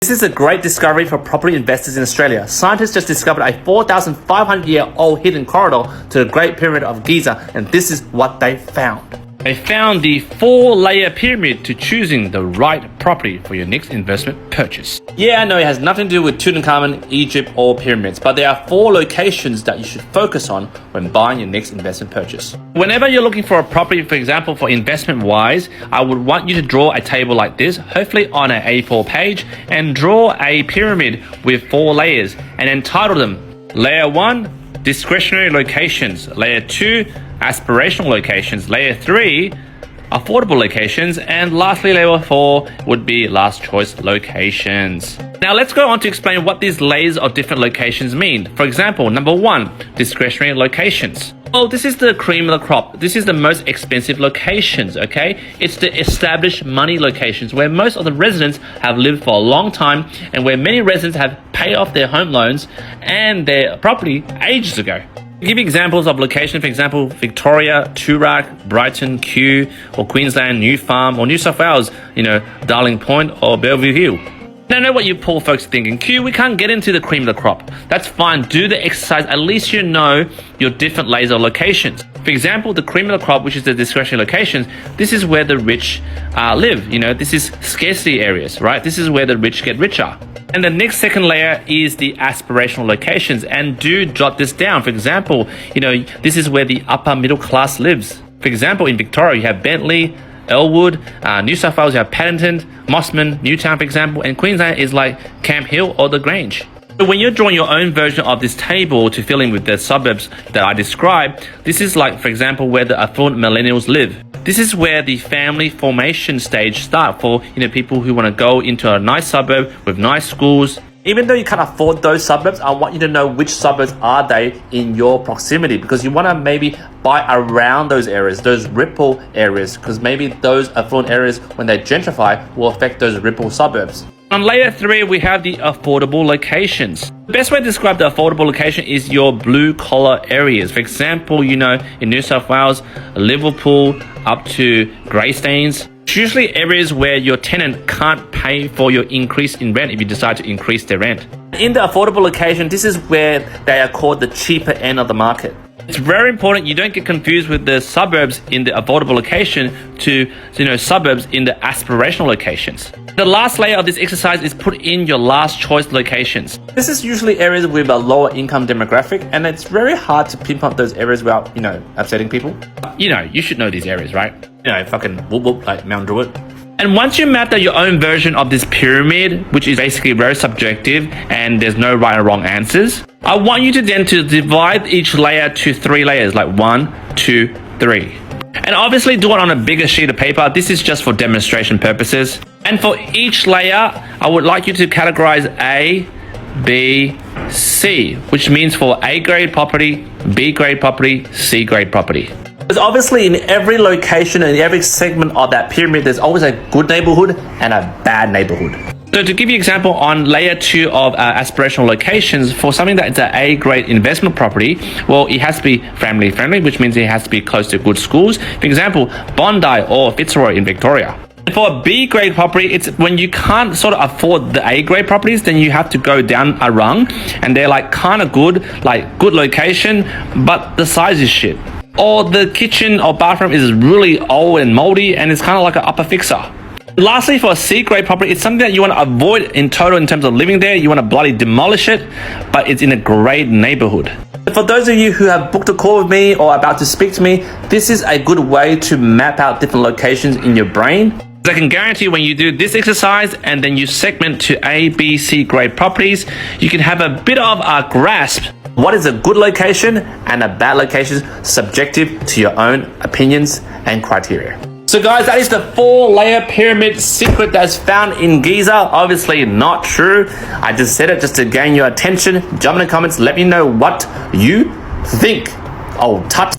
This is a great discovery for property investors in Australia. Scientists just discovered a 4,500-year-old hidden corridor to the Great Pyramid of Giza, and this is what they found. They found the 4-layer pyramid to choosing the right property for your next investment purchase. Yeah, I know it has nothing to do with Tutankhamun, Egypt, or pyramids, but there are 4 locations that you should focus on when buying your next investment purchase. Whenever you're looking for a property, for example, for investment-wise, I would want you to draw a table like this, hopefully on an A4 page, and draw a pyramid with 4 layers, and then title them Layer 1, Discretionary Locations, Layer 2, Aspirational Locations, Layer 3, Affordable Locations, and lastly, Layer 4 would be Last Choice Locations. Now let's go on to explain what these layers of different locations mean. For example, number 1, Discretionary Locations. Oh, this is the cream of the crop. This is the most expensive locations, okay? It's the established money locations where most of the residents have lived for a long time and where many residents have paid off their home loans and their property ages ago. To give you examples of location, for example, Victoria, Toorak, Brighton, Kew, or Queensland, New Farm, or New South Wales, Darling Point or Bellevue Hill. Now, I know what you poor folks are thinking. Q, we can't get into the cream of the crop. That's fine. Do the exercise. At least you know your different layers of locations. For example, the cream of the crop, which is the discretionary locations, this is where the rich live. This is scarcity areas, right? This is where the rich get richer. And the next second layer is the aspirational locations. And do jot this down. For example, this is where the upper middle class lives. For example, in Victoria, you have Bentley, Elwood, New South Wales, you have Paddington, Mossman, Newtown, for example, and Queensland is like Camp Hill or The Grange. So when you're drawing your own version of this table to fill in with the suburbs that I described, this is like, for example, where the affluent millennials live. This is where the family formation stage starts for people who want to go into a nice suburb with nice schools. Even though you can't afford those suburbs, I want you to know which suburbs are they in your proximity, because you want to maybe buy around those areas, those ripple areas, because maybe those affluent areas, when they gentrify, will affect those ripple suburbs. On layer 3, we have the affordable locations. The best way to describe the affordable location is your blue collar areas. For example, in New South Wales, Liverpool, up to Greystanes. It's usually areas where your tenant can't pay for your increase in rent if you decide to increase their rent. In the affordable location, this is where they are called the cheaper end of the market. It's very important you don't get confused with the suburbs in the affordable location to suburbs in the aspirational locations. The last layer of this exercise is put in your last choice locations. This is usually areas with a lower income demographic, and it's very hard to pinpoint those areas without, upsetting people. You should know these areas, right? Fucking whoop whoop like Mount Druitt. And once you map out your own version of this pyramid, which is basically very subjective and there's no right or wrong answers, I want you to then divide each layer to 3 layers, like 1, 2, 3. And obviously do it on a bigger sheet of paper. This is just for demonstration purposes. And for each layer, I would like you to categorize A, B, C, which means for A grade property, B grade property, C grade property. Because obviously in every location and every segment of that pyramid, there's always a good neighborhood and a bad neighborhood. So to give you an example, on layer 2 of aspirational locations, for something that is an A grade investment property, well, it has to be family friendly, which means it has to be close to good schools. For example, Bondi or Fitzroy in Victoria. For a B grade property, it's when you can't sort of afford the A grade properties, then you have to go down a rung, and they're like kind of good, like good location, but the size is shit. Or the kitchen or bathroom is really old and moldy and it's kind of like an upper fixer. Lastly, for a C grade property, it's something that you want to avoid in total in terms of living there. You want to bloody demolish it, but it's in a great neighborhood. For those of you who have booked a call with me or about to speak to me, this is a good way to map out different locations in your brain. I can guarantee when you do this exercise and then you segment to A, B, C grade properties, you can have a bit of a grasp. What is a good location and a bad location, subjective to your own opinions and criteria. So guys, that is the 4-layer pyramid secret that's found in Giza. Obviously not true. I just said it just to gain your attention. Jump in the comments, let me know what you think. Oh, tut.